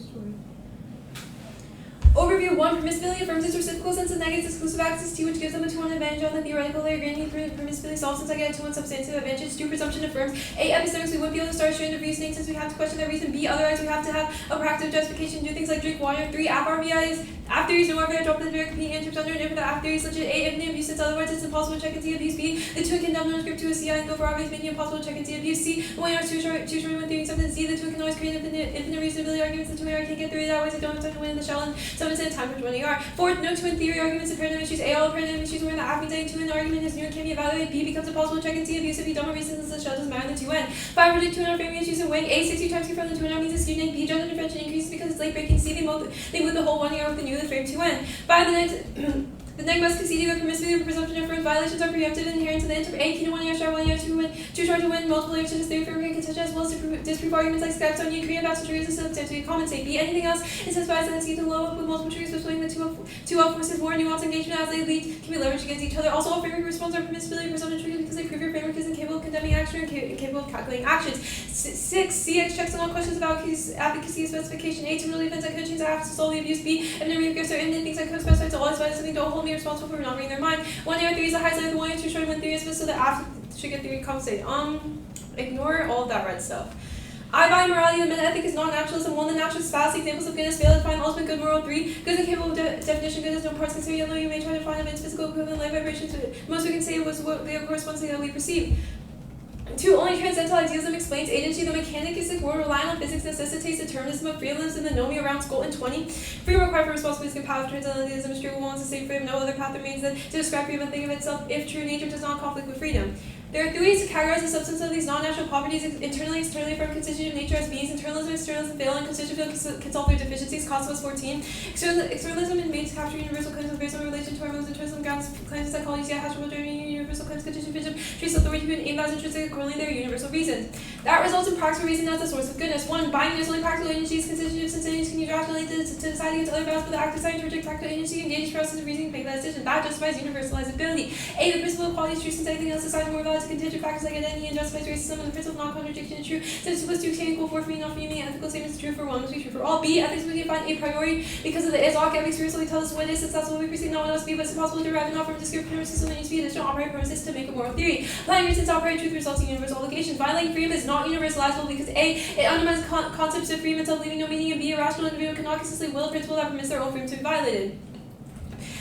story. Overview 1. Permissibility affirms its reciprocal sense and negates exclusive access to, which gives them a 2-1 advantage on the theoretical layer. Granting permissibility solves since I get a 2-1 substantive advantage. 2. Presumption affirms. A. Epistemics, we wouldn't be able to start a strand of reasoning since we have to question their reason. B. Otherwise, we have to have a practical justification. Do things like drink water. 3. AFRVIs. After theories, no more drop the very competing answers under and if the after theories legit. A. Infinite abuse, since otherwise it's impossible to check and see abuse. B. The 2 can dump no script to a C. I go for obvious, making it impossible to check and see abuse. C. The 1 is too short when theory acceptance. D. The 2 can always create infinite reasonability arguments. The 2 can't get 3 that way, so don't have time to win the shell and 7% time for 20 are. 4. No 2 in theory arguments and paradigm issues. A. All paradigm issues where the A means a 2 in the argument is new and can be evaluated. B. Becomes impossible to check and see abuse if you don't have reasons the shell doesn't matter than 2n. 5. Predict 2 in our framing issues and weighing. A. 60 times from the 2 in our means is skewed. B. General differential increases because it's late breaking. C. They move the whole 1 year with the newly framed 2n. 5. The neg must concede that permissibility or presumption affirms violations are preemptive and inherent to the interp. A. Key 1 year short 1 year 2 win. Too short to win. Multiple layers theory for contention as well as to disprove arguments like scraps on you create about triggers and substantive compensate. B. Anything else incentivized and escape to low up with multiple triggers between the two up forces more nuanced engagement as they lead can be leveraged against each other. Also, all framework response are permissibility or presumption triggers because they prove your framework is incapable of condemning action and incapable of calculating actions. 6. CX checks on all questions about advocacy specification. A. To really events that could change I have to solely abuse. B. If never give certain things I could specify to always find something, don't hold me responsible for not reading their mind. 1 year theory is the highest level, the 1 year too short when theory is supposed so that after should get theory compensate. Ignore all of that red stuff. I value morality, the meta ethic is non-naturalism. 1. The naturalist fallacy, examples of goodness fail to find ultimate good moral. 3. Good is incapable of definition, good has no parts considered, although you may try to find its physical equivalent light vibrations. Most we can say was what they corresponds to that we perceive. 2. Only transcendental idealism explains agency. The mechanistic world relying on physics necessitates determinism of freedoms in the nomi around school. And 20. Freedom required for responsibility is path. Transcendental idealism is true. One wants to say freedom. No other path remains than to describe freedom and think of itself if true nature does not conflict with freedom. There are 3 ways to categorize the substance of these non-natural properties: internally, externally, from constitutive nature as beings. Internalism, externalism, failing, constitutive can solve their deficiencies. Consequence 14. Externalism and means capturing universal claims of based on relation to our modes. Internalism grounds claims of psychology, hashable journey, universal claims, condition, vision, treats authority to an aim as intrinsic, accordingly their universal reasons. That results in practical reason as the source of goodness. 1. Binding is only practical agencies. Constitutive since agents can use rationality to decide against other values, but the active science reject practical agency and engage process of reasoning to make that decision. That justifies universalizability. A. The principle of quality is true since anything else decides more valid to contingent factors like identity and justifies racism, and the principle of non-contradiction is true since supposed to obtain equal for me, not for me. Ethical statements are true for one must be true for all. B. Ethics we define a priori because of the Isaac ethics experience tell us what it is since that's what we perceive, not what else be, but it's impossible to derive not from a discrete premises, so there needs to be additional a priori premises to make a moral theory. Applying reasons a priori truth results in universal obligations. Violating freedom is not universalizable because A. It undermines concepts of freedom itself, leaving no meaning, and B. A rational individual cannot consistently will a principle that permits their own freedom to be violated.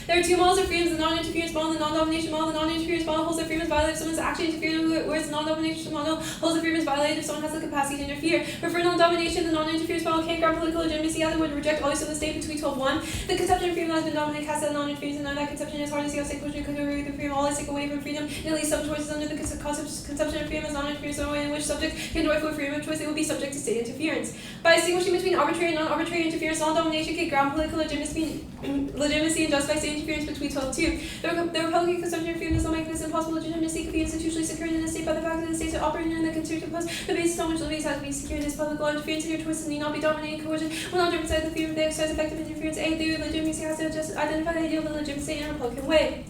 There are 2 models of freedom: the non-interference model and the non-domination model. The non-interference model holds that freedom is violated if someone is actually interfering, whereas the non-domination model holds that freedom is violated if someone has the capacity to interfere. For non-domination, the non-interference model can't grant political legitimacy as it would reject always of the state between 12.1. The conception of freedom has been dominant, cast out non-interference, and now that conception is hard to see how state culture could agree with freedom. All is take away from freedom, and at least some choices under the conception of freedom as non-interference, no way in which subjects can enjoy full freedom of choice, they will be subject to state interference. By distinguishing between arbitrary and non-arbitrary interference, non-domination can ground political legitimacy and justify state interference between 12.2. The Republican conception of freedom does not make this impossible. Legitimacy could be institutionally secured in the state by the fact that the states are operating in the constitutive post. The basis on which liberties have to be secured is public law. Interference in your choices need not be dominating coercion. Will not jeopardize the freedom if they exercise effective interference. A. The legitimacy has to just identify the ideal of the legitimate state in a Republican way.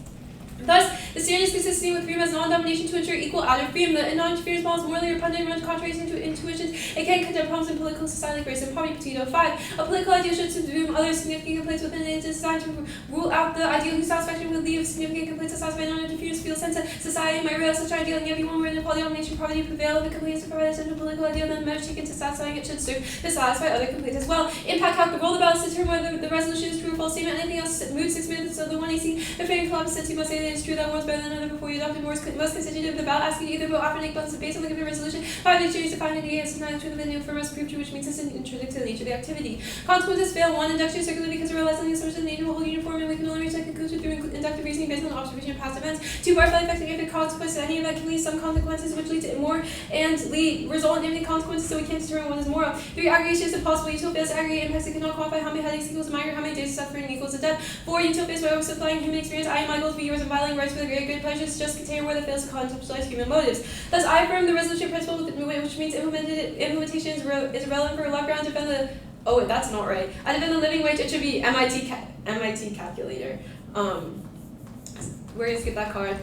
Thus, the standard is consistent with freedom as non-domination to ensure equal outer freedom. The non-interference model is morally repugnant and runs contrary to intuitions. It can condemn problems in political society like race and poverty. Potato 5. A political ideal should subsume other significant complaints within it. It is designed to rule out the ideal whose satisfaction would leave significant complaints to satisfy non-interference. Feel sense that society might realize such ideal, and yet everyone where inequality, domination, poverty prevail. If the complaint is to provide a central political ideal, then the measures taken to satisfying it should serve to satisfy other complaints as well. Impact calc. The role of the ballot is to determine whether the resolution is true or false statement. Anything else, mood 6 minutes of the 1 AC. If framing collapse says you must say that it's true, that one's better than another before you adopt it. Most constitutive of the ballot asking you either vote after buttons based on the given resolution. 5. The jury is defined in the as sometimes true of the new for must prove true, which means it's intrinsic to the nature of the activity. Consequences fail. 1. Induction circular because it relies on the assumption that nature will hold uniform, and we can only reach that conclusion through inductive reasoning based on observation of past events. 2. Butterfly effect negative consequences. Any event can lead some consequences which lead to more and result in negative consequences, so we can't determine what is moral. 3. Aggregation is impossible. Util fails to aggregate impacts. It cannot quantify how many headaches equals a migraine, how many days of suffering equals a death. 4. Util fails by oversupplying human experience. I and my goals be yours and violating rights for the greater good pleasures just contain where that fails to conceptualize human motives. Thus, I affirm the resolution principle, which means implementation is relevant for love grounds. Defend the that's not right. I defend the living wage. It should be MIT calculator. We're gonna skip that card.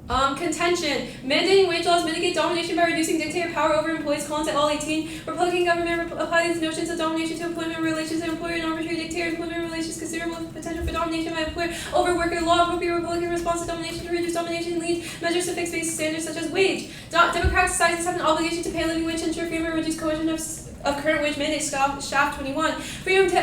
Contention. Mandating wage laws mitigate domination by reducing dictator power over employees. Collins et al. 18. Republican government apply these notions of domination to employment relations and employer and arbitrary dictator employment relations. Considerable potential for domination by employer over worker. Law appropriate Republican response to domination to reduce domination leads measures to fix basic standards such as wage. Democratic societies have an obligation to pay a living wage to ensure freedom and reduce coercion of current wage mandates. Shaft 21. Freedom to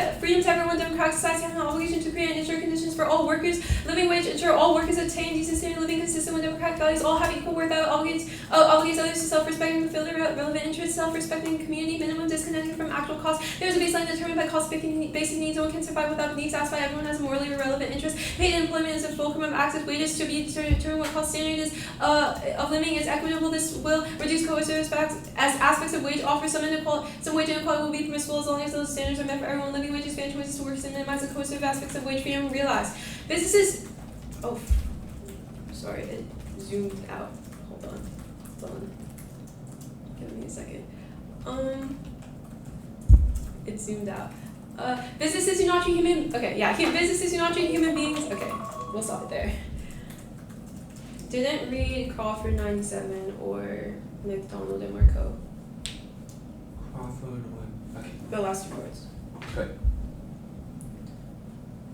everyone. Democratic societies have an obligation to create and ensure conditions for all workers. Living wage ensure all workers attain decent standard living consistent with democratic values. All have equal worth. Obligates others to self-respect and fulfill their relevant interests. Self-respecting community. Minimum disconnected from actual cost. There is a baseline determined by cost basic needs. No one can survive without needs satisfied. Everyone has a morally relevant interest. Paid employment is a fulcrum of access. Wages to be determined what cost standard is of living is equitable. This will reduce coercive aspects of wage. Offer some wage inequality will be permissible as long as those standards are met for everyone. Living wages, expand choices to workers, and minimize the coercive aspects of wage freedom realized. Businesses. Oh, sorry, it zoomed out. Hold on. Give me a second. It zoomed out. Businesses do not treat human. Okay, yeah. Businesses do not treat human beings. Okay, we'll stop it there. Didn't read Crawford 97 or McDonald and Marco. Crawford or okay. The last two words. Good.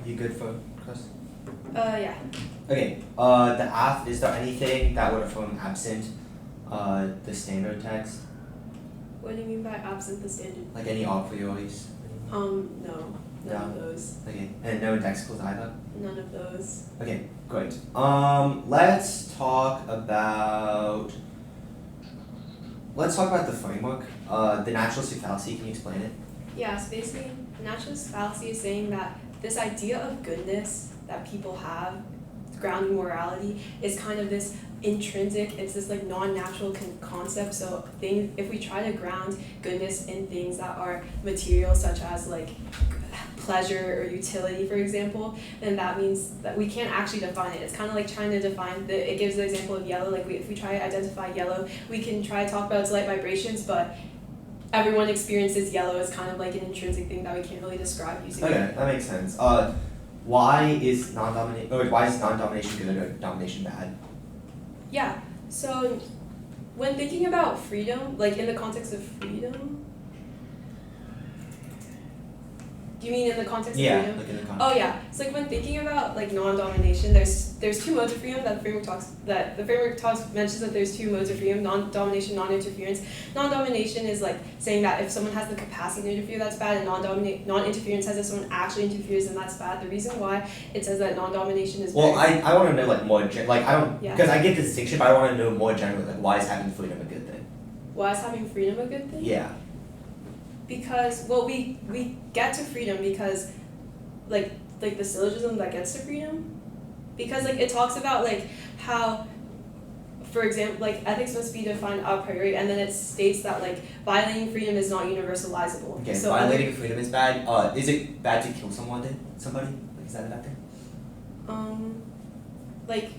You good for Chris? Yeah. Okay. The is there anything that would affirm absent the standard text? What do you mean by absent the standard? Like any a prioris? No. None of those. Okay. And no indexicals either? None of those. Okay, great. Let's talk about the framework. The naturalistic fallacy, can you explain it? Yeah, so basically, naturalist fallacy is saying that this idea of goodness that people have, grounding morality, is kind of this intrinsic, it's this like non-natural concept. So if we try to ground goodness in things that are material, such as like pleasure or utility, for example, then that means that we can't actually define it. It's kind of like trying to define it gives the example of yellow. Like if we try to identify yellow, we can try to talk about its light vibrations, but everyone experiences yellow as kind of like an intrinsic thing that we can't really describe using. Okay, that makes sense. Why is non-domination good or domination bad? Yeah. So when thinking about freedom, like in the context of freedom. Do you mean in the context of freedom? Like in the context. Oh yeah. So like when thinking about like non-domination, there's two modes of freedom that the framework mentions that there's two modes of freedom: non-domination, non-interference. Non-domination is like saying that if someone has the capacity to interfere, that's bad, and non-interference says if someone actually interferes, then that's bad. The reason why it says that non-domination is I want to know like more because I get the distinction, but I want to know more generally like why is having freedom a good thing? Why is having freedom a good thing? Yeah. Because we get to freedom because like the syllogism that gets to freedom, because like it talks about like how, for example, like ethics must be defined a priori, and then it states that like violating freedom is not universalizable. Okay, so violating freedom is bad. Is it bad to kill somebody? Like, is that a bad thing? Like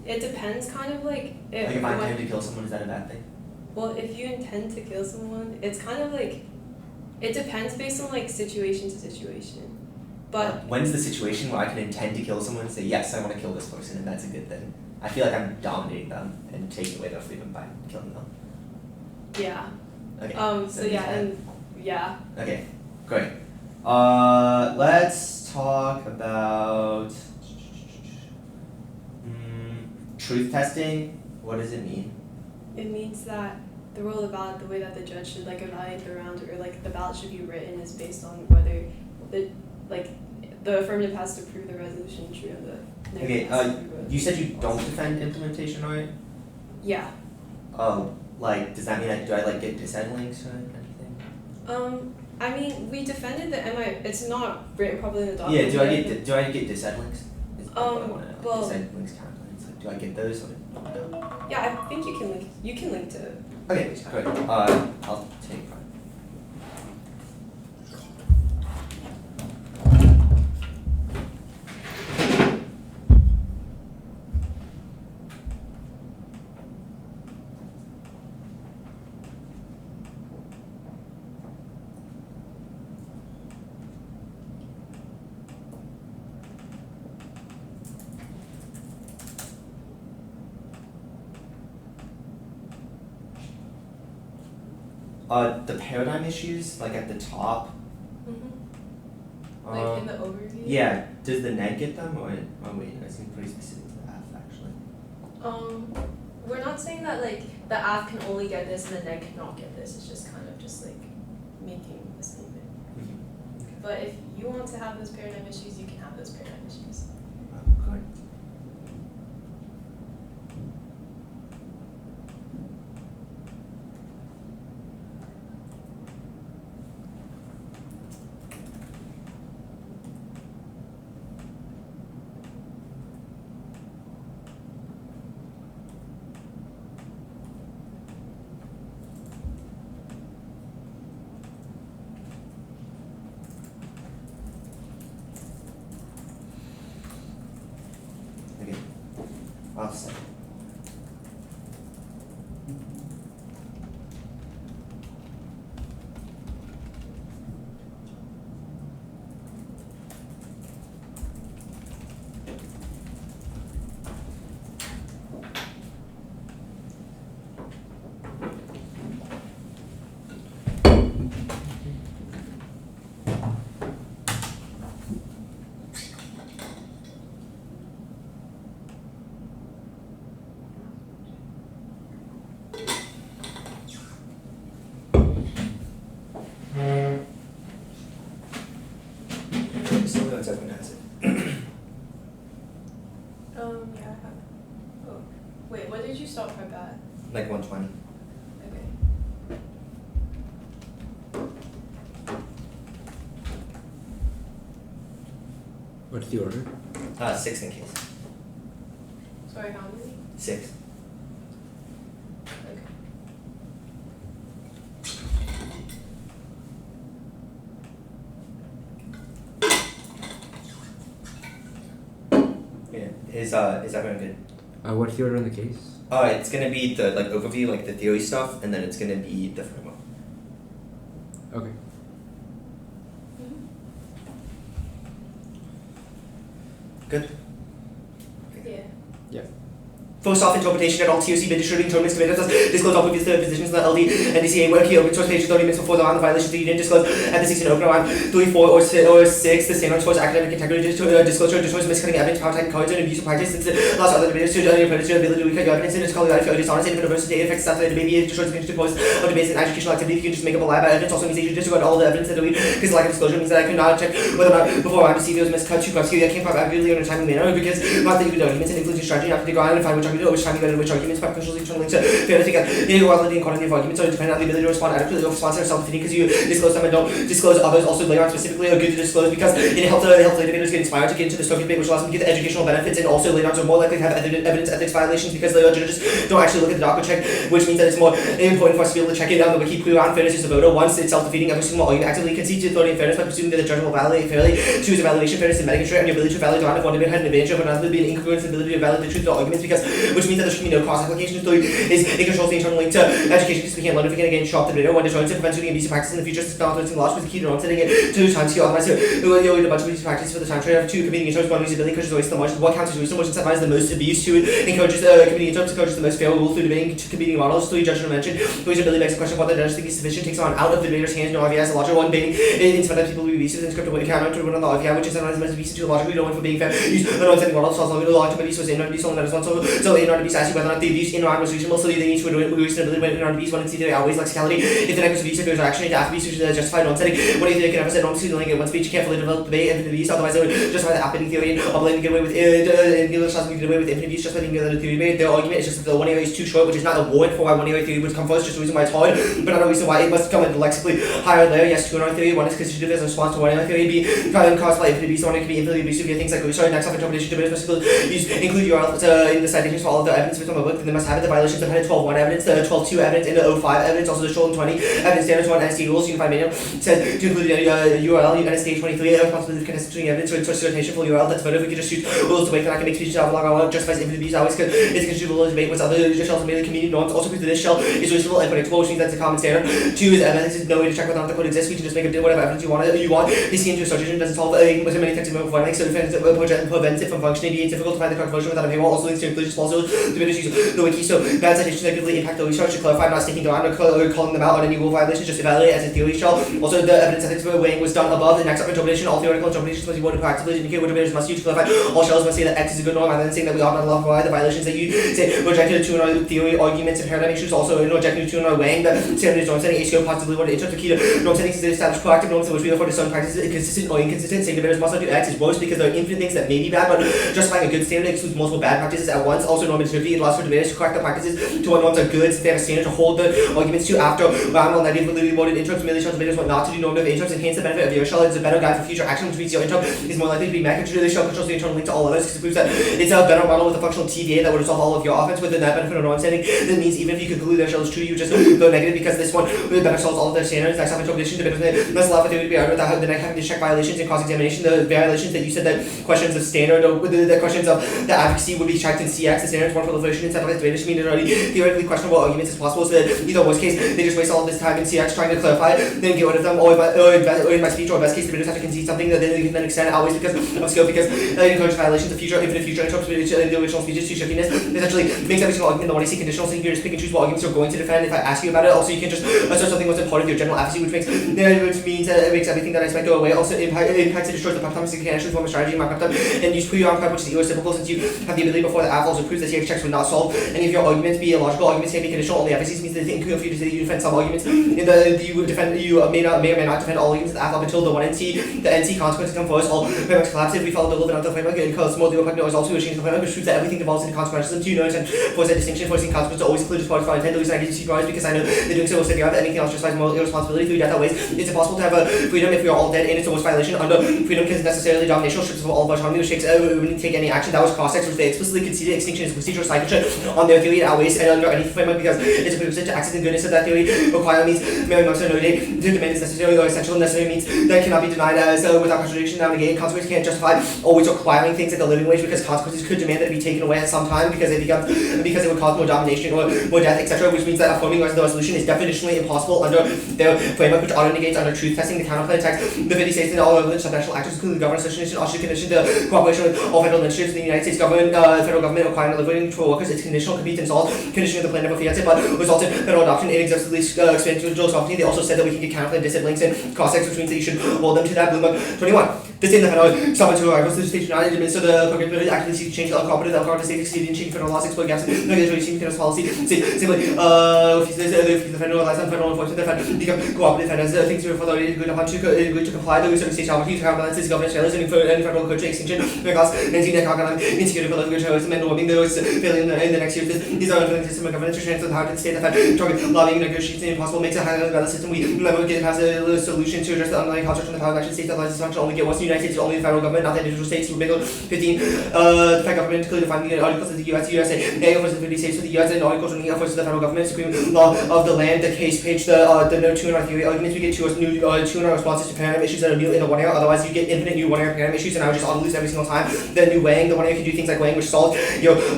it depends, kind of like if I intend to kill someone, is that a bad thing? Well, if you intend to kill someone, it's kind of like, it depends based on like situation to situation. But when's the situation where I can intend to kill someone and say, yes, I want to kill this person, and that's a good thing? I feel like I'm dominating them and taking away their freedom by killing them. Yeah. Okay. So yeah, and yeah. Okay, great. Let's talk about truth testing. What does it mean? It means that the role of the ballot, the way that the judge should like evaluate the round, or like the ballot should be written, is based on whether the affirmative has to prove the resolution true and the negative has to prove you said you don't defend implementation, right? Yeah. Like does that mean do I like get dissent links or anything? I mean we defended the it's not written properly in the document. Yeah, do I get dissent links? Well, dissent links, counterlinks. Like, do I get those or no? Yeah, I think you can link to. Okay, great. I'll take part. The paradigm issues, like at the top. Mm-hmm. Like in the overview? Yeah. Does the neg get them, or wait, I seem pretty specific to the F actually. We're not saying that like the app can only get this and the neg cannot get this. It's just kind of just like making a statement. Mm-hmm. Okay. But if you want to have those paradigm issues, you can have those paradigm issues. Okay. Okay. I'll say. Still knows everyone has it. Yeah, I have. Oh, wait, what did you stop her at? Like 120. Okay. What's the order? 6 in case. Sorry, how many? 6. Okay. Yeah. Is everyone good? What's the order in the case? It's gonna be the like overview, like the theory stuff, and then it's gonna be the framework. Okay. Mm-hmm. Good. Yeah. Yeah. First off, interpretation at all TOC been distributing tournaments committed us disclose all previous positions in the LD and DCA work here open source page 30 minutes before the round of violations that you didn't disclose at the 16 open round 3, 4, or 6 the standard towards academic integrity disclosure towards miscutting evidence, power type cards, and abuse of practice since the last other debaters to your apprentice ability to recut your evidence and it's called out if you're dishonest and university affects that the debate destroys the post of debates and educational activity you can just make up a lie about evidence also means that you disregard all the evidence that we because lack of disclosure means that I could not check whether or not before I receive those miscut 2 cuts here I can't provide accurately or in a timely manner because not that you can arguments and influence your strategy after the ground and find which argument or which time you better which arguments by crucially trying to fair to take the inequality and quantity of arguments are dependent on the ability to respond adequately or response or self-defeating because you disclose them and don't disclose others also later on specifically are good to disclose because it helps the debaters get inspired to get into the circuit debate which allows them to get the educational benefits and also later on are more likely to have evidence ethics violations because the judges don't actually look at the docket check which means that it's more important for us to be able to check it on the wiki clear on fairness is a voter. Once it's self-defeating every single argument actively concedes to authority and fairness by presuming that the judge will validate fairly. 2 is evaluation fairness and medical and your ability to validate the round if one debate had an advantage over another being incongruence and ability to validate the truth of the arguments because which means that there should be no cross application. 3 is it controls the internal link to education because we can't learn if we can again show up the video. 1 destroys and prevents doing abusive practice in the future. This balance laws with the key to not setting it 2 times skill otherwise you lead a bunch of abusive practice for the time trade-off. 2 committing interrupts 1 usability encourages waste the most what counts as wisdom which incentivizes the most abuse. 2 encourages committing interrupts encourages the most fair rule through debating competing models. 3 judgment mention 3 ability begs the question of what the judges think is sufficient takes on out of the debater's hands. No IVS a larger 1 being incentivizes people to be abusive and scripted counter to win on the IVI which incentivizes the most abusive to the logic we don't win for being fair. Use no setting models so as long as the long-term abuse was in abuse only that is one so in order to be sassy whether or not the abuse in was reasonable so they need to reasonability when in order to be 1 and see that it outweighs lexicality if the next abuse if there's action into after abuse which is justified non setting. What do you think can ever say non to like one speech you can't fully develop debate and abuse otherwise it would justify the happening theory and ability to get away with English doesn't get away with infinite abuse just by the theory debate. Their argument is just that the 1 area is too short which is not a warrant for why 1 area theory would come first just a reason why it's hard but not a reason why it must come in lexically higher layer. Yes 2 in our theory 1 is constitutive as a response to 1 area theory. B problem caused by infinite abuse 1 can be infinitely abusive via things like sorry next off interpretation debaters must include URL in the citations for all of the evidence from a book they must have it. The violations of 12.1 evidence, the 12.2 evidence, and the 0.5 evidence, also the Children 20 evidence standards 1 NST rules, unified manual says to include URL, United States 23, responsibility of constituting evidence or citation for URL that's voted. We can just shoot rules to wait that I can make speeches out of log justifies infinite abuse always because it's constitutional debate with other shells and mainly community norms. Also because this shell is reasonable and predictable, which means that's a common standard. 2 is evidence is no way to check whether or not the code exists. We can just make up whatever evidence you want. This into a search engine doesn't solve with many texts of providing so it prevents it from functioning. It's difficult to find the correct version without a paywall. Also leads to inclusion false also diminish use the wiki. So bad citations negatively impact the research to clarify, not sticking around or calling them out on any rule violations, just evaluate as a theory shell. Also, the evidence ethics weighing was done above. The next up interpretation, all theoretical interpretations must be able to proactively indicate what debaters must use to clarify. All shells must say that X is a good norm, and then saying that we ought not allow why the violations that you say rejected to our theory arguments and paradigm issues. Also, rejected to our weighing the standard norm setting HCO positively what in terms of key to norm settings is to establish proactive norms in which we therefore discern practices inconsistent or inconsistent. Saying debaters must not do X is worse because there are infinite things that may be bad, but justifying a good standard excludes multiple bad practices at once. Also, normativity allows for debaters to correct the practices to what norms are good, since they have a standard to hold the arguments to after round negatively worded interrupts merely shows debaters what not to do. Normative interrupts enhance the benefit of your shell. It's a better guide for future action, which means your interrupt is more likely to be met. Consider the shell controls the internal link to all others because it proves that it's a better model with a functional TVA that would resolve all of your offense with the net benefit of norm setting. That means even if you conclude their shell is true, you just go negative because this one really better solves all of their standards. Next up, interpretation debaters must allow for theory to be argued without the next having to check violations in cross-examination. The violations that you said that questions of standard or the questions of the advocacy would be checked in CX. The standards one proliferation and centralized debaters mean already theoretically questionable arguments as possible. So that either worst case they just waste all of this time in CX trying to clarify, then get rid of them, or in my speech, or best case debaters have to concede something that they can then extend always because of skill, because it encourages violations of future infinite future interrupts in the original speeches to shiftiness. Essentially makes every single argument the one I see conditional, so you can just pick and choose what arguments you're going to defend if I ask you about it. Also, you can just assert something what's part of your general advocacy, which means it makes everything that I expect go away. Also, it impacts and destroys the pep time, so you can actually form a strategy in my pep time and use pre-on prep, which is irreciprocal since you have the ability before the app also proves that CX checks would not solve any of your arguments. Be illogical arguments can be conditional. Only advocacy means that it's incorrect for you to say that you defend some arguments. You may or may not defend all arguments of the app up until the 1NC, the NC consequences come first. All frameworks collapse if we follow the little bit of the framework, because more the is also a change the framework, which proves that everything devolves into consequences. Do you notice and force that distinction, forcing consequences to always include as part of our intent? The reason I get to see priors because I know that doing so will set you up that anything else justifies moral irresponsibility through death ways. It's impossible to have a freedom if we are all dead, and it's the worst violation under freedom because it's necessarily dominational strips of all of autonomy, which takes we wouldn't take any action. That was cross-sex, which they explicitly conceded extinction is procedural cycle on their theory. It outweighs and under any framework because it's a prerequisite to access the goodness of that theory. Require means mere no to demand is necessary or essential. Necessary means that cannot be denied as without contradiction. Now negating consequences can't justify always requiring things like a living wage because consequences could demand that it be taken away at some time because it would cause more domination or more death, etc. Which means that affirming the resolution is definitionally impossible under their framework, which auto negates under truth testing. The counterplay text the 50 states that all relevant subnational actors, including the government, also condition the cooperation with all federal initiatives. The United States government, federal government requiring delivering for workers its conditional competence all conditioning the plan never fiat but resulted in federal adoption and exhaustively expanded to individual sovereignty. They also said that we can get counterplay distant links and cross-sex, which means that you should hold them to that. Bloomberg 21. This in the federal sovereign to arrivals to the state united administer the program actively seek to change the uncooperative state succeeded in changing federal laws, exploit gaps in regulatory scheme policy. Simply refuse the federal license and federal enforcement that become cooperative and as things to further agreed upon to agree to comply with certain state sovereignty to have balances government failures and federal culture extinction because maintaining economic insecurity for political terrorism and warming those failing in the next year. These are unfailing system of governance to transfer the power to the state that target lobbying negotiations impossible makes a highly valid system. We never get past a solution to address the underlying construct from the power of action states that allows this function only get worse. The United States is only the federal government, not the individual states. Article 15, the federal government clearly defining the articles of the U.S. USA. A offers the 50 states to the U.S. and Article 20 offers the federal government, supreme law of the land. The case page, the no two in our theory arguments. We get two in our responses to paradigm issues that are new in the one area. Otherwise, you get infinite new one area paradigm issues, and I would just auto lose every single time. The new weighing, the one area can do things like weighing, which solves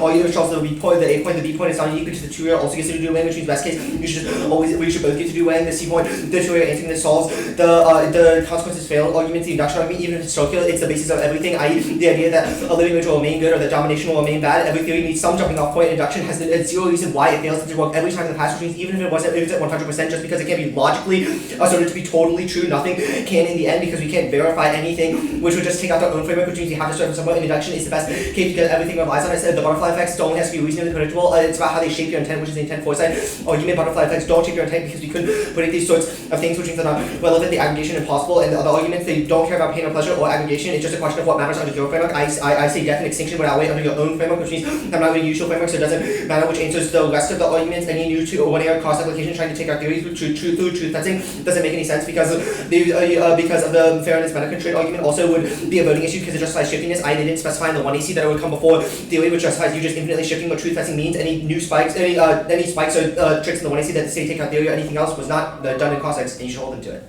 all your solves the B point, the A point, the B point is not unique to the two area. Also gets to do weighing, which means best case you should always we should both get to do weighing. The C point, the two area answering that solves the consequences fail argument, the induction argument, even if it's circular, it's the basis of everything. I.e., the idea that a living wage will remain good or that domination will remain bad. Every theory needs some jumping off point. Induction has zero reason why it fails to work every time in the past, which means even if it's at 100%, just because it can't be logically asserted to be totally true, nothing can in the end because we can't verify anything, which would just take out their own framework, which means you have to start from somewhere. And induction is the best case because everything relies on it. The butterfly effects only has to be reasonably predictable. It's about how they shape your intent, which is the intent foresight. Argument butterfly effects don't shape your intent because we couldn't predict these sorts of things, which means they're not relevant. The aggregation impossible, and the other arguments they don't care about pain or pleasure or aggregation. It's just a question of what matters under your framework. I say death and extinction would outweigh under your own framework, which means I'm not really usual framework, so it doesn't matter which answers the rest of the arguments. Any new to or one area cross application trying to take our theory through truth testing doesn't make any sense because of the fairness meta constraint argument also would be a voting issue because it justifies shiftiness. I didn't specify in the 1AC that it would come before theory, which justifies you just infinitely shifting what truth testing means. Any new spikes, any spikes or tricks in the 1AC that say take out theory or anything else was not done in cross-ex, and you should hold them to it.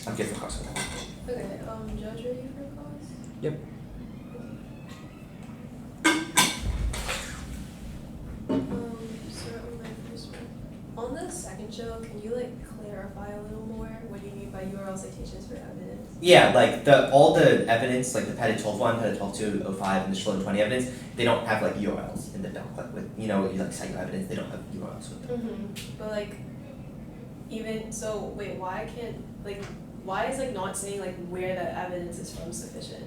I'm good for class. Okay, Judge, are you for class? Yep. Start with my first one. On the second you like clarify a little more? What do you mean by URL citations for evidence? Yeah, like all the evidence, like the Petit 12.1, Petit 12.2.05, and the Schlo 20 evidence, they don't have like URLs in the doc. Like with you like cite your evidence, they don't have URLs with them. But like, even so, wait, why is like not saying like where the evidence is from sufficient?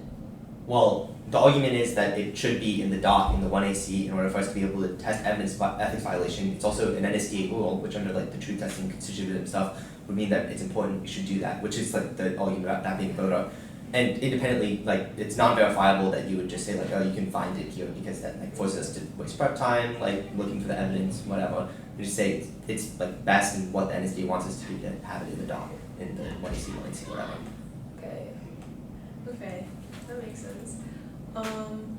Well, the argument is that it should be in the doc in the 1AC in order for us to be able to test evidence ethics violation. It's also an NSDA rule, which under like the truth testing constitutive and stuff would mean that it's important we should do that, which is like the argument about that being a photo. And independently, like it's not verifiable that you would just say like, oh, you can find it here because that like forces us to waste prep time, like looking for the evidence, whatever. We just say it's like best in what the NSDA wants us to do to have it in the doc in the 1AC, 1AC, whatever. Okay, that makes sense. On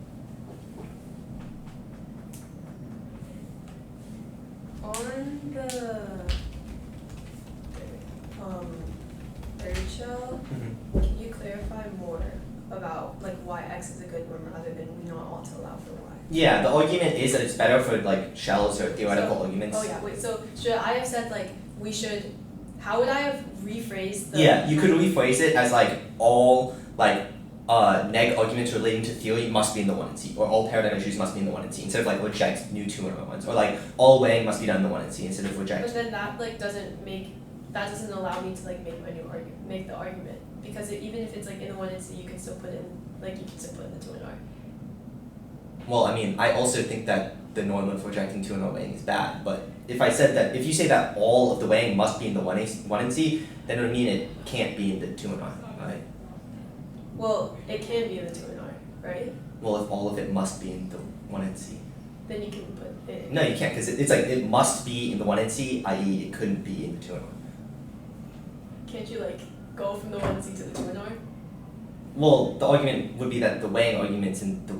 the third shell, can you clarify more about like why X is a good one rather than we not ought to allow for Y? Yeah, the argument is that it's better for like shells or theoretical arguments. Oh yeah, wait, so should I have said like how would I have rephrased the Yeah, you could rephrase it as like all like neg arguments relating to theory must be in the 1C, or all paradigm issues must be in the 1C, instead of like reject new 2-1 ones, or like all weighing must be done in the 1C instead of reject. But then that like doesn't allow me to like make the argument, because even if it's like in the 1C, you can still put in the 2-1R. Well, I mean, I also think that the norm of rejecting 2-1 weighing is bad, but if you say that all of the weighing must be in the 1C, then it would mean it can't be in the 2-1, right? Well, it can be in the 2-1R, right? Well, if all of it must be in the 1C. Then you can put it in. No, you can't, because it's like it must be in the 1C, i.e. it couldn't be in the 2-1. Can't you like go from the 1C to the 2-1R? Well, the argument would be that the weighing arguments in the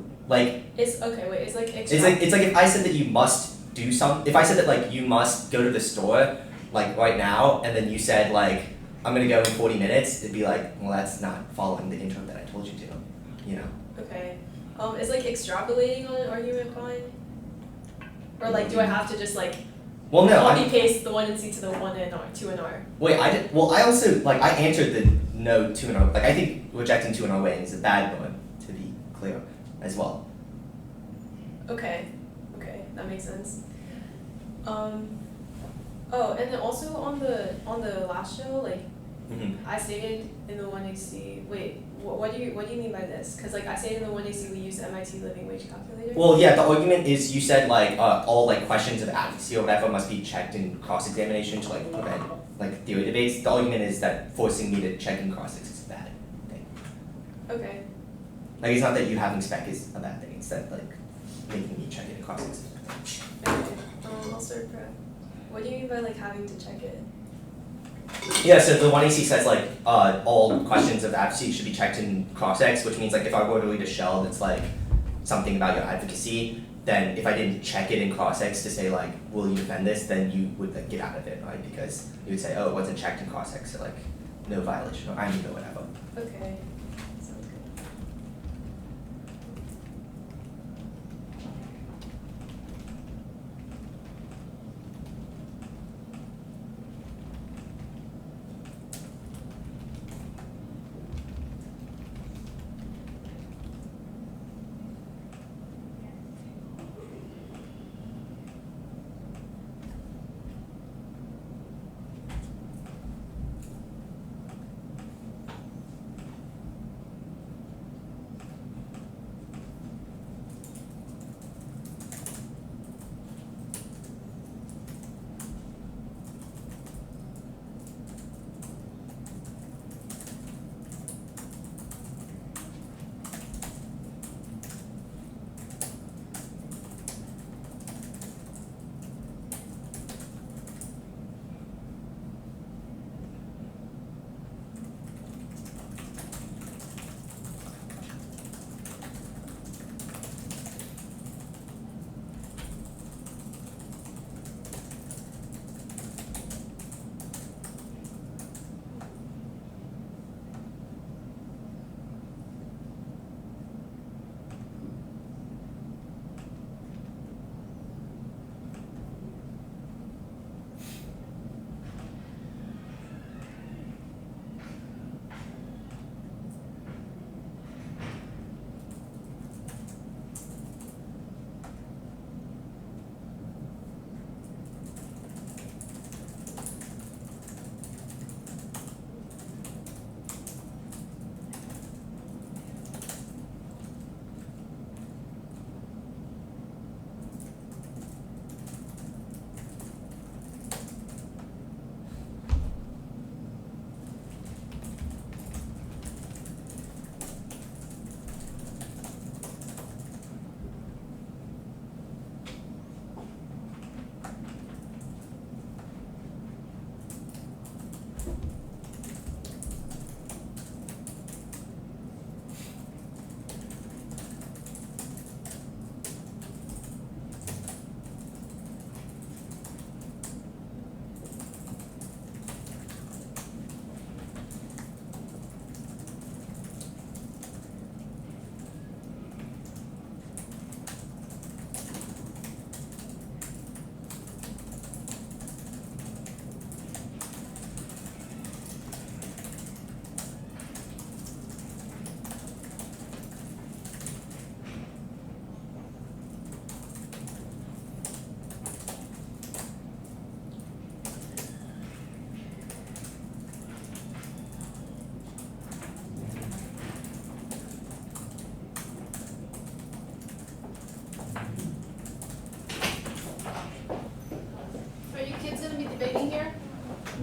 It's like it's like if I said that you must do if I said that like you must go to the store like right now, and then you said like I'm gonna go in 40 minutes, it'd be like, well, that's not following the intro that I told you to, you know. Okay. Is like extrapolating on an argument fine? Or like do I have to just like copy paste the 1C to the 2-1R? Wait, I also like I answered the no 2-1R. Like I think rejecting 2-1R weighing is a bad one, to be clear, as well. Okay, that makes sense. Oh, and then also on the last show, like I stated in the 1AC. Wait, what do you mean by this? Because like I stated in the 1AC we use MIT living wage calculator. Well, yeah, the argument is you said like all like questions of advocacy or whatever must be checked in cross examination to like prevent like theory debates. The argument is that forcing me to check in cross is a bad thing. Okay. Like it's not that you having spec is a bad thing. It's that like making me check it in cross examination. Okay. I'll start prep. What do you mean by like having to check it? Yeah, so the 1AC says like all questions of advocacy should be checked in cross-ex, which means like if I were to read a shell that's like something about your advocacy, then if I didn't check it in cross-ex to say like, will you defend this, then you would like get out of it, right? Because you would say, oh, it wasn't checked in cross-ex, so like no violation, or I mean no whatever. Okay. Sounds good.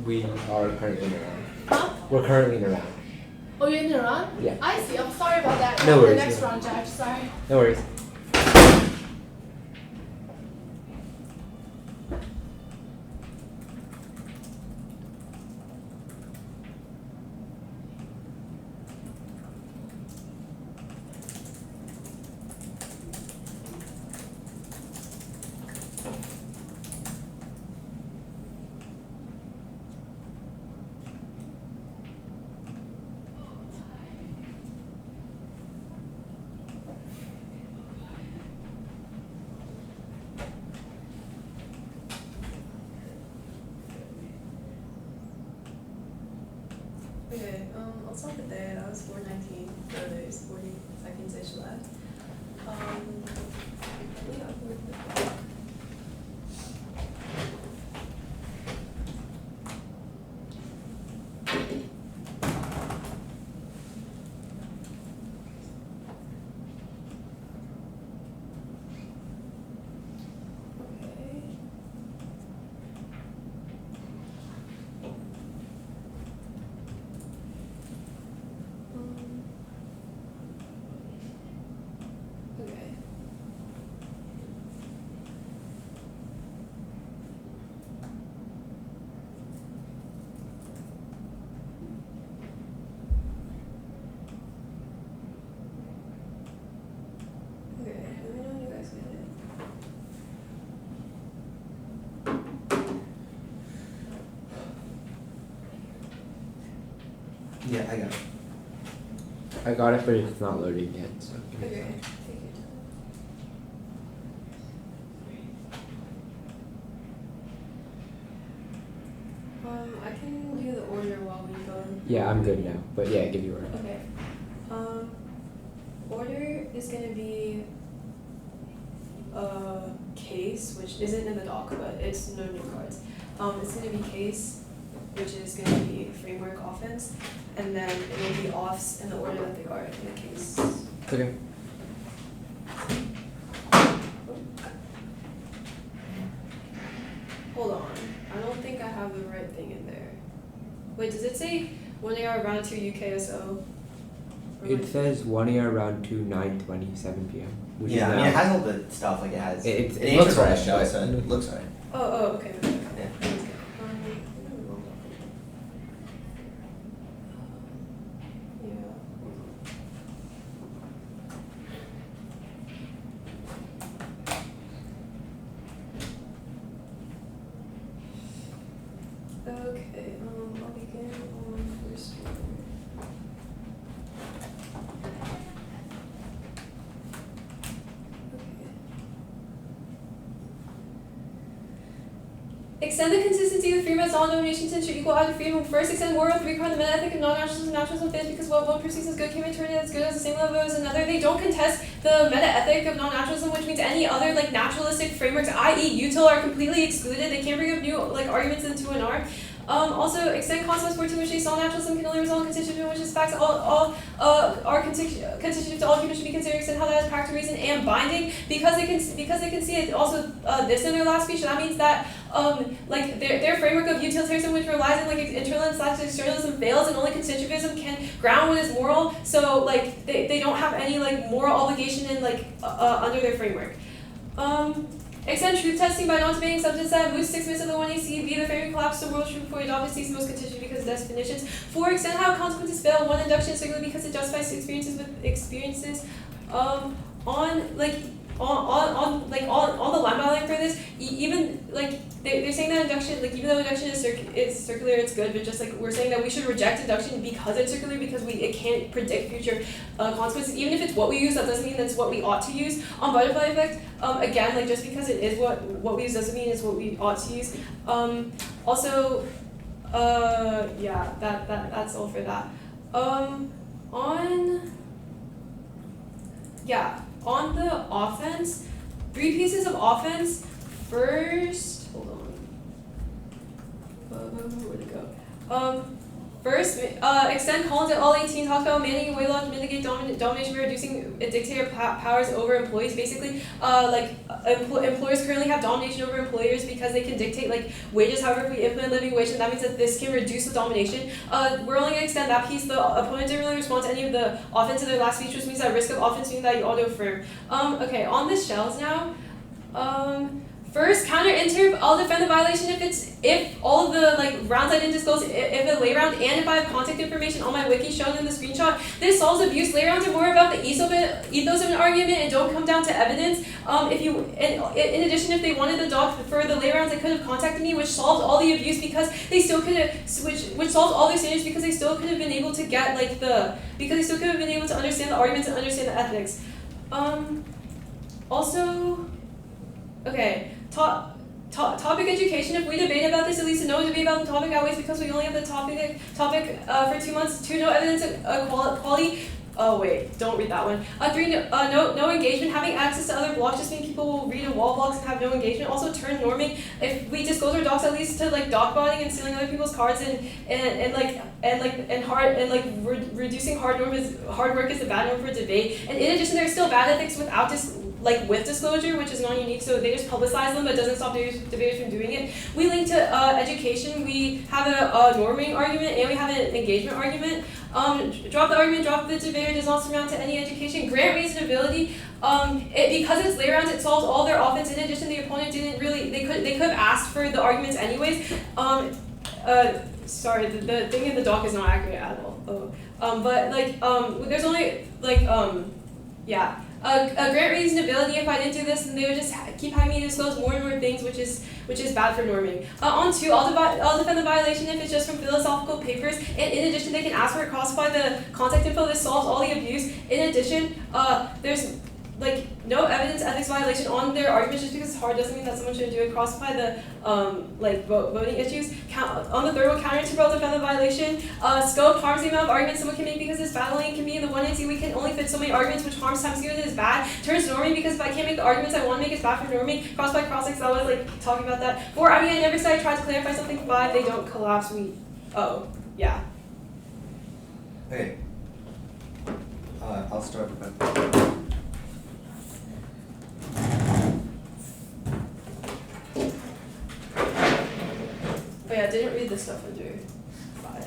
We are currently in a round. Huh? We're currently in a round. Oh, you're in the round? Yeah. I see. I'm sorry about that. No worries, The next no. round, Judge. Sorry. No worries. Okay, I'll stop it there. That was 4:19. So there's 40 seconds-ish left. Let me upload the clock. Okay. Okay. Okay, let me know when you guys get it. Yeah, I got it. I got it, but it's not loading yet. So. give me a Okay, second. take your time. I can do the order while we go. Yeah, I'm good now. But yeah, give you a round. Okay. Order is gonna be case, which isn't in the doc, but it's no new cards. It's gonna be case, which is gonna be framework offense, and then it will be offs in the order that they are in the case. Okay. Hold on, I don't think I have the right thing in there. Wait, does it say 1 AR round 2 UKSO? Or It like- says 1 AR round 2, 9:27 p.m. Which Yeah, is I now. mean, it has all the stuff, like it has. It it looks answers all right, that shit, but- so it looks right. Oh, okay. Yeah. That's good. Yeah. Okay, I'll begin on first order. Extend the consistency of Freeman's all nominations to ensure equal out of freedom. First, extend moral 3 card the meta ethic of non-naturalism and naturalism fits because what one perceives as good can be turned as good as the same level as another. They don't contest the meta ethic of non-naturalism, which means any other like naturalistic frameworks, i.e. util, are completely excluded. They can't bring up new like arguments into an R. Also, extend concepts where to which they saw naturalism can only result in constitutive, which is facts all are constitutive to all humans should be considered. Extend how that is practical reason and binding because they can see it. Also, this in their last speech. That means that like their framework of utilitarianism, which relies on like internalism/externalism, fails, and only constitutivism can ground what is moral. So like they don't have any like moral obligation in like under their framework. Extend truth testing by not debating subjects that lose 6 minutes of the 1AC, be the framing collapse the world truth before adopted sees most contention because of definitions. 4. Extend how consequences fail. 1. Induction is singular because it justifies experiences with experiences. On the line by line for this, even like they're saying that induction, like even though induction is circular, it's good, but just like we're saying that we should reject induction because it's circular because it can't predict future consequences. Even if it's what we use, that doesn't mean that's what we ought to use. On butterfly effect, again, like just because it is what we use doesn't mean it's what we ought to use. Also, yeah, that's all for that. On the offense, 3 pieces of offense. First, hold on. Where'd it go? First, extend Collins at all 18 talks about mandating wage law to mitigate domination by reducing dictator powers over employees. Basically, employers currently have domination over employers because they can dictate like wages. However, if we implement living wage, then that means that this can reduce the domination. We're only going to extend that piece. The opponent didn't really respond to any of the offense of their last speech, which means that risk of offense means that you auto-affirm. Okay, on the shells now. First, counter interp, I'll defend the violation if all of the like rounds I didn't disclose, if a lay round and if I have contact information on my wiki shown in the screenshot. This solves abuse. Lay rounds are more about the ethos of an argument and don't come down to evidence. In addition, if they wanted the doc for the lay rounds, they could have contacted me, which solves all the abuse because they still could have, which solves all their standards because they still could have been able to get like because they still could have been able to understand the arguments and understand the ethics. Also, okay. Topic education. If we debate about this, at least no debate about the topic outweighs because we only have the topic for 2 months. 2, no evidence of quality. Oh wait, don't read that one. 3, no engagement. Having access to other blogs just means people will read a wall blogs and have no engagement. Also, turn norming. If we disclose our docs, at least to like doc botting and stealing other people's cards reducing hard work is a bad norm for debate. And in addition, there's still bad ethics with disclosure, which is non-unique, so they just publicize them, but doesn't stop debaters from doing it. We link to education. We have a norming argument and we have an engagement argument. Drop the argument, drop the debater does not surmount to any education. Grant reasonability. Because it's lay rounds, it solves all their offense. In addition, the opponent didn't really. They could have asked for the arguments anyways. Sorry, the thing in the doc is not accurate at all. There's only yeah. Grant reasonability. If I didn't do this, then they would just keep having me disclose more and more things, which is bad for norming. On 2, I'll defend the violation if it's just from philosophical papers. And in addition, they can ask for it, crossify the contact info. This solves all the abuse. In addition, there's no evidence ethics violation on their arguments. Just because it's hard doesn't mean that someone shouldn't do it. Crossify the voting issues. On the third one, counter interpose, defend the violation. Scope harms the amount of arguments someone can make because this battling can be in the one entity. We can only fit so many arguments, which harms times given is bad. Turns norming because if I can't make the arguments I want to make, it's bad for norming. Cross by cross X, I was talking about that. 4, I never said I tried to clarify something. 5, they don't collapse. Yeah. Okay. I'll start with that. Oh yeah, I didn't read this stuff under 5.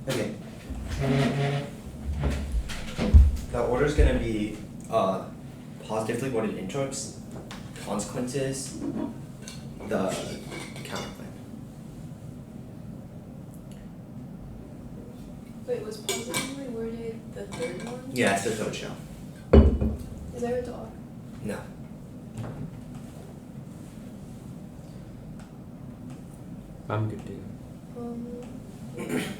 Okay. The order is going to be positively worded intros, consequences, the counterclaim. Wait, was positively worded the third one? Yeah, it's the third shell. Is there a dog? No. I'm good to go. Yeah, I'm good too.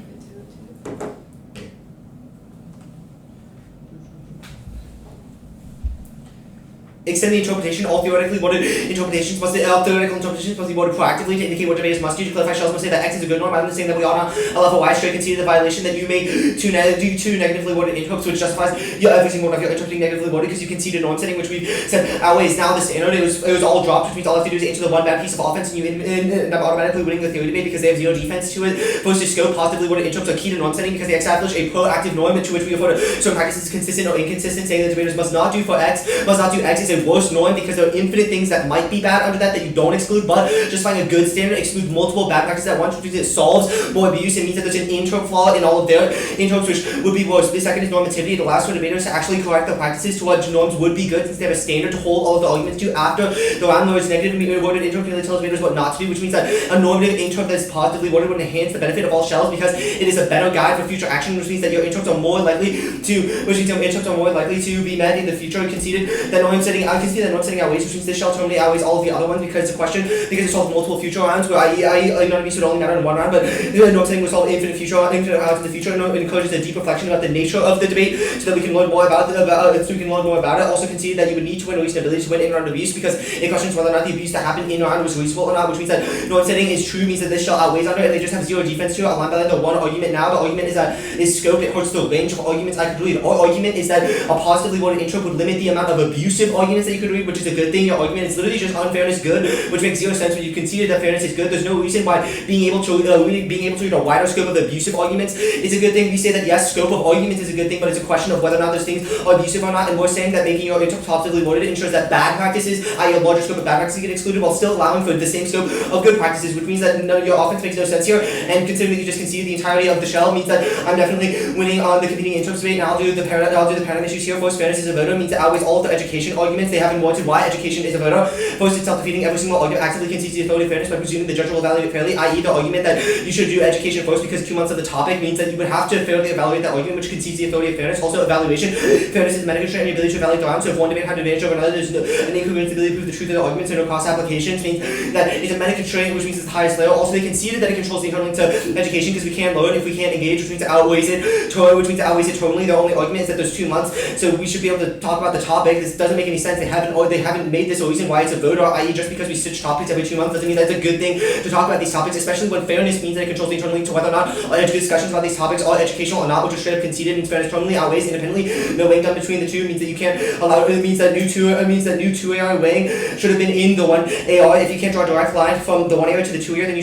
Extend the interpretation. All theoretically worded interpretations must theoretical interpretations must be worded proactively to indicate what debaters must do. To clarify, shells must say that X is a good norm rather than saying that we ought not allow for Y straight concede the violation that you make two negatively worded intros, which justifies your every single one of your interpreting negatively worded because you conceded norm setting, which we said always. Now the standard it was all dropped, which means all I have to do is enter the one bad piece of offense and you end up automatically winning the theory debate because they have zero defense to it. Opposed to scope, positively worded intros are key to norm setting because they establish a proactive norm to which we afford certain practices consistent or inconsistent, saying that debaters must not do for X, must not do X is a worse norm because there are infinite things that might be bad under that you don't exclude, but just finding a good standard excludes multiple bad practices at once, which means it solves more abuse. It means that there's an intro flaw in all of their intros, which would be worse. The second is normativity. It allows for debaters to actually correct the practices to what norms would be good since they have a standard to hold all of the arguments to after the round where it's negatively worded intro clearly tells debaters what not to do, which means that a normative intro that is positively worded would enhance the benefit of all shells because it is a better guide for future action, which means that your intros are more likely to be met in the future. Conceded that norm setting outweighs, which means this shell terminally outweighs all of the other ones because it solves multiple future rounds where none of these would only matter in one round, but norm setting will solve infinite rounds in the future. And it encourages a deep reflection about the nature of the debate so that we can learn more about it. Also conceded that you would need to win reasonability to win in round abuse because it questions whether or not the abuse that happened in round was reasonable or not, which means that norm setting is true, means that this shell outweighs under it. They just have zero defense to it. I'll line by line the one argument now. The argument is that is scope, it hurts the range of arguments I could read. Our argument is that a positively worded intro would limit the amount of abusive arguments that you could read, which is a good thing. Your argument is literally just unfairness good, which makes zero sense when you conceded that fairness is good. There's no reason why being able to read a wider scope of abusive arguments is a good thing. We say that yes, scope of arguments is a good thing, but it's a question of whether or not those things are abusive or not. And we're saying that making your intro positively worded ensures that bad practices, i.e. a larger scope of bad practices, get excluded while still allowing for the same scope of good practices, which means that your offense makes no sense here. And considering that you just conceded the entirety of the shell means that I'm definitely winning on the competing intros debate. Now I'll do the paradigm issues here. First, fairness is a voter means it outweighs all of the education arguments. They haven't wanted why education is a voter. First, it's self-defeating. Every single argument actively concedes the authority of fairness by presuming the judge will evaluate it fairly, i.e. the argument that you should do education first because 2 months of the topic means that you would have to fairly evaluate that argument, which concedes the authority of fairness. Also, evaluation. Fairness is meta constraint and the ability to evaluate the round. So if one debate had an advantage over another, there's an incongruence ability to prove the truth of the arguments and no cross applications means that it's a meta constraint, which means it's the highest layer. Also, they conceded that it controls the internal link to education because we can't learn if we can't engage, which means it outweighs it totally. The only argument is that there's 2 months, so we should be able to talk about the topic. This doesn't make any sense. They haven't made this a reason why it's a voter, i.e. just because we switch topics every 2 months doesn't mean that's a good thing to talk about these topics, especially when fairness means that it controls the internal link to whether or not discussions about these topics are educational or not, which is straight up conceded means fairness terminally outweighs independently. No weighing done between the two means that you can't allow it means that new 2AR weighing should have been in the 1AR. If you can't draw a direct line from the 1AR to the 2AR, then you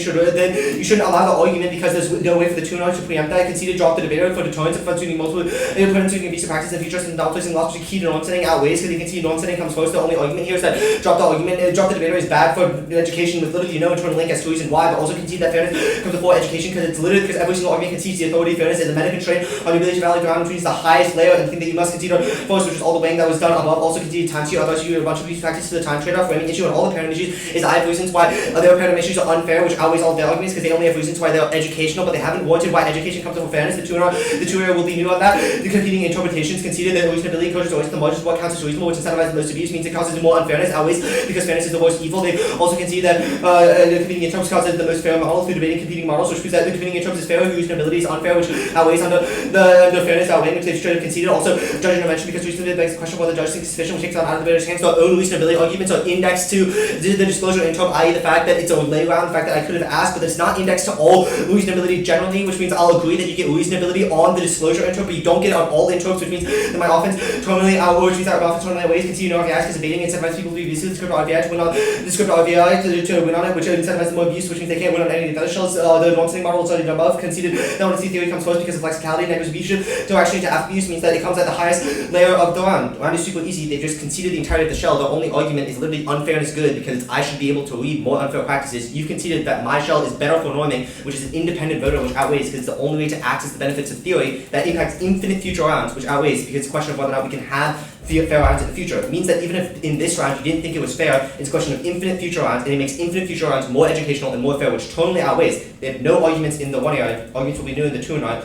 shouldn't allow the argument because there's no way for the 2AR to preempt that. Conceded drop the debater for deterrence of consuming multiple abusive practices in future and not placing loss, which is key to norm setting outweighs because you can see norm setting comes first. The only argument here is that drop the debater is bad for education with literally no internal link as to reason why, but also concede that fairness comes before education because every single argument concedes the authority of fairness is a meta constraint on the ability to validate the round, which means the highest layer and the thing that you must consider first, which is all the weighing that was done above. Also conceded time to otherwise you do a bunch of these practices to the time trade-off. Framing issue and all the paradigm issues is I have reasons why their paradigm issues are unfair, which outweighs all their arguments because they only have reasons why they're educational, but they haven't warranted why education comes before fairness. The two area will be new on that. The competing interpretations conceded that reasonability encourages always the margins of what counts as reasonable, which incentivizes the most abuse, means it causes more unfairness outweighs because fairness is the worst evil. They also concede that the competing interpose causes the most fair model through debating competing models, which proves that the competing interpose is fair, reasonability is unfair, which outweighs under the fairness outweighing, which they've straight up conceded. Also, judge intervention because reasonability begs the question of whether the judge thinks it's sufficient, which takes out of the debater's hands. So our own reasonability arguments are indexed to the disclosure interp, i.e. the fact that it's a lay round, the fact that I could have asked, but it's not indexed to all reasonability generally, which means I'll agree that you get reasonability on the disclosure interp, but you don't get it on all interps, which means that my offense terminally outweighs, which means that my offense terminally outweighs. Continue RVIs because evading incentivizes people to be abusive. The script RVI to win on the script RVI to win on it, which incentivizes more abuse, which means they can't win on any of the other shells. The non-sitting model studied above conceded that when C theory comes first because of flexicality and distribution direction to F abuse means that it comes at the highest layer of the round. Round is super easy. They just conceded the entirety of the shell. The only argument is literally unfairness good because I should be able to read more unfair practices. You've conceded that my shell is better for norming, which is an independent voter, which outweighs because it's the only way to access the benefits of theory that impacts infinite future rounds, which outweighs because it's a question of whether or not we can have fair rounds in the future. It means that even if in this round you didn't think it was fair, it's a question of infinite future rounds, and it makes infinite future rounds more educational and more fair, which totally outweighs. They have no arguments in the 1 round. Arguments will be new in the 2 round.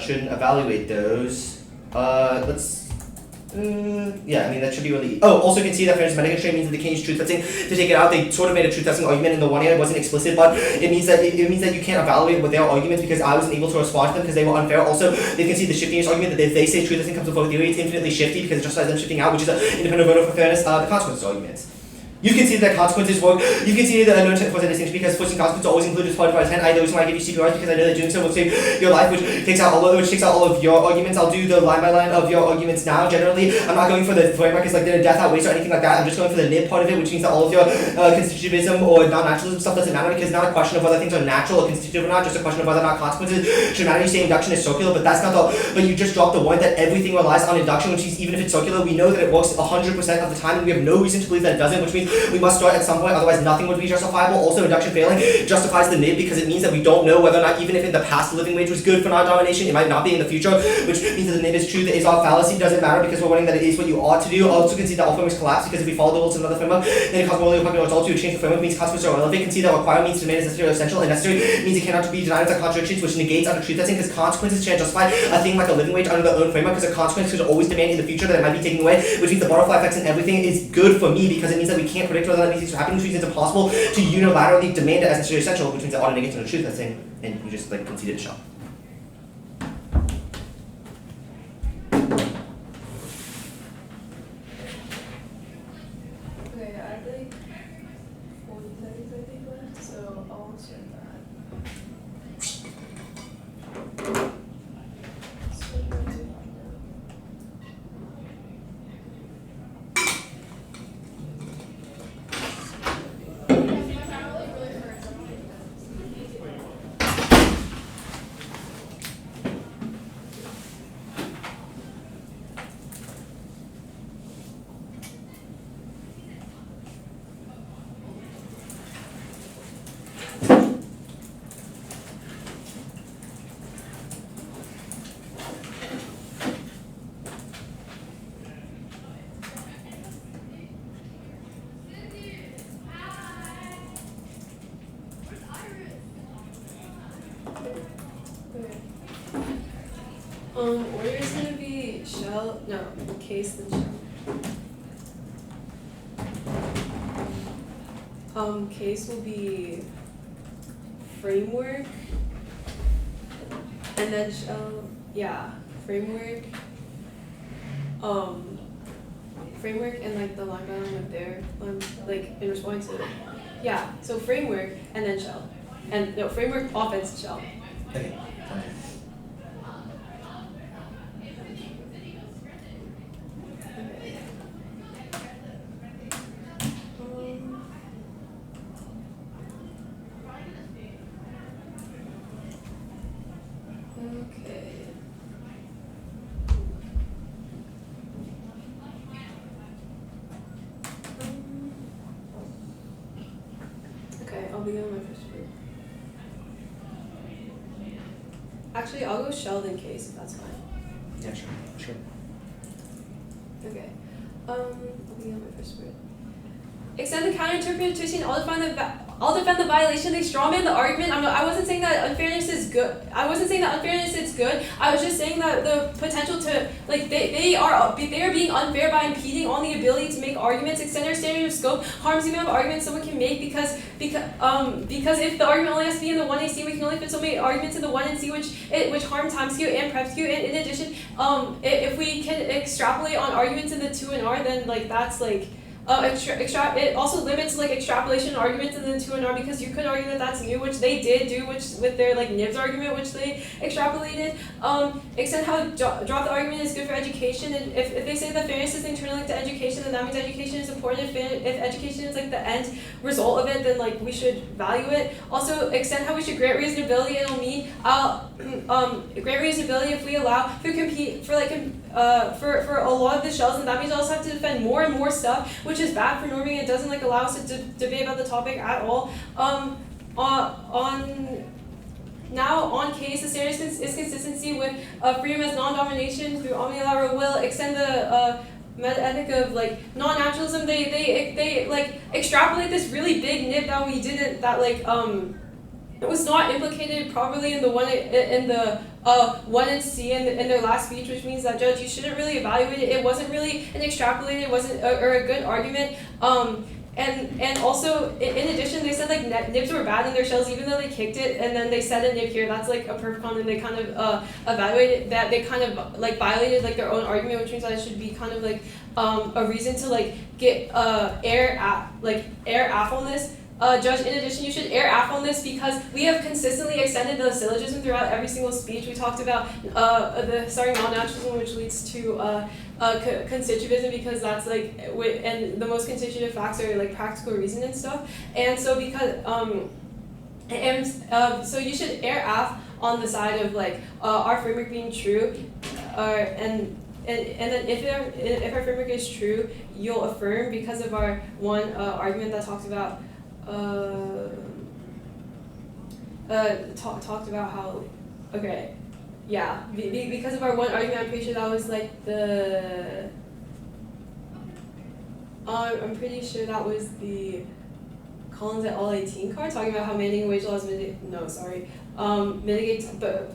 Shouldn't evaluate those. Yeah, I mean that should be really. Oh, also you can see that fairness meta constraint means that they can't use truth testing to take it out. They sort of made a truth testing argument in the 1 year. It wasn't explicit, but it means that you can't evaluate with their arguments because I wasn't able to respond to them because they were unfair. Also, they can see the shiftiness argument that if they say truth testing comes before theory, it's infinitely shifty because it justifies them shifting out, which is an independent voter for fairness. The consequences arguments. You can see that consequences work. You can see that I know for the distinction because forcing consequences always included as part of our 10. I know the reason why I give you CPRs because I know that doing so will save your life, which takes out all of your arguments. I'll do the line by line of your arguments now. Generally, I'm not going for the framework as like the death outweighs or anything like that. I'm just going for the nib part of it, which means that all of your constitutivism or non-naturalism stuff doesn't matter because it's not a question of whether things are natural or constitutive or not, just a question of whether or not consequences should matter. You say induction is circular, but that's not the. But you just dropped the one that everything relies on induction, which means even if it's circular, we know that it works 100% of the time, and we have no reason to believe that it doesn't, which means we must start at some point, otherwise nothing would be justifiable. Also, induction failing justifies the nib because it means that we don't know whether or not, even if in the past the living wage was good for non-domination, it might not be in the future, which means that the nib is true. The is-ought fallacy doesn't matter because we're learning that it is what you ought to do. Also, can see that all frameworks collapse because if we follow the rules of another framework, then it causes more popular results to change the framework means consequences are relevant. Can see that require means demand is necessary or essential, and necessary means it cannot be denied without contradictions, which negates under truth testing because consequences can't justify a thing like a living wage under their own framework because a consequence could always demand in the future that it might be taken away, which means the butterfly effects and everything is good for me because it means that we can't predict whether or not these things are happening, which means it's impossible to unilaterally demand it as necessary essential, which means it ought to negate the truth testing, and you just like conceded a shell. Okay, I have like 40 seconds I think left, so I'll start that. Order is gonna be shell, no, case then shell. Case will be framework, and then shell, yeah, framework. Framework and like the line by line up there, like in response to, yeah, so framework and then shell, and no, framework, offense, shell. Okay. I'll begin on my first group. Actually, I'll go shell then case if that's fine. Yeah, sure. Okay. I'll begin on my first group. Extend the counter-interpretation. I'll defend the violation. They strawman the argument. I wasn't saying that unfairness is good. I wasn't saying that unfairness is good. I was just saying that the potential to like they are being unfair by impeding on the ability to make arguments. Extend their standard of scope harms the amount of arguments someone can make because if the argument only has to be in the 1AC, we can only fit so many arguments in the 1NC, which harm time skew and prep skew. And in addition, if we can extrapolate on arguments in the 2 and R, then like that's like it also limits like extrapolation arguments in the 2 and R because you could argue that that's new, which they did do, which with their like nibs argument, which they extrapolated. Extend how drop the argument is good for education, and if they say that fairness is internal to education, then that means education is important. If education is like the end result of it, then like we should value it. Also, extend how we should grant reasonability. It'll mean grant reasonability if we allow for compete for like for a lot of the shells, and that means I also have to defend more and more stuff, which is bad for norming. It doesn't like allow us to debate about the topic at all. On case, the standard is consistency with freedom as non-domination through omnilateral will. Extend the meta-ethic of like non-naturalism. They like extrapolate this really big nib that we didn't, that like it was not implicated properly in the one and C in their last speech, which means that judge, you shouldn't really evaluate it. It wasn't really an extrapolated, it wasn't a good argument. And also, in addition, they said like nibs were bad in their shells, even though they kicked it, and then they said a nib here. That's like a perfect con, and they kind of evaluated that. They kind of like violated like their own argument, which means that it should be kind of like a reason to like get err aff on this. Judge, in addition, you should err aff on this because we have consistently extended the syllogism throughout every single speech. We talked about the starting non-naturalism, which leads to constitutivism, because that's like, and the most constitutive facts are like practical reason and stuff. And so because so you should err aff on the side of like our framework being true, and then if our framework is true, you'll affirm because of our one argument that talks about talked about how, okay, yeah, because of our one argument, I'm pretty sure that was like I'm pretty sure that was the Collins et al. 18 card, talking about how mandating wage laws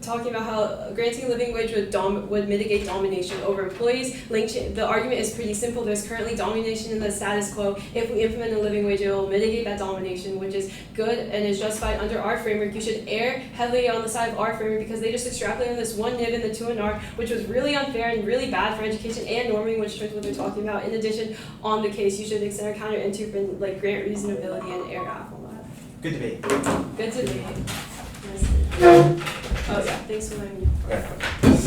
talking about how granting a living wage would mitigate domination over employees. The argument is pretty simple. There's currently domination in the status quo. If we implement a living wage, it will mitigate that domination, which is good and is justified under our framework. You should err heavily on the side of our framework because they just extrapolated on this one nib in the 2 and R, which was really unfair and really bad for education and norming, which shows what they're talking about. In addition, on the case, you should extend our counter into like grant reasonability and err aff on that. Good debate. Good debate. Oh yeah, thanks for letting me. Okay.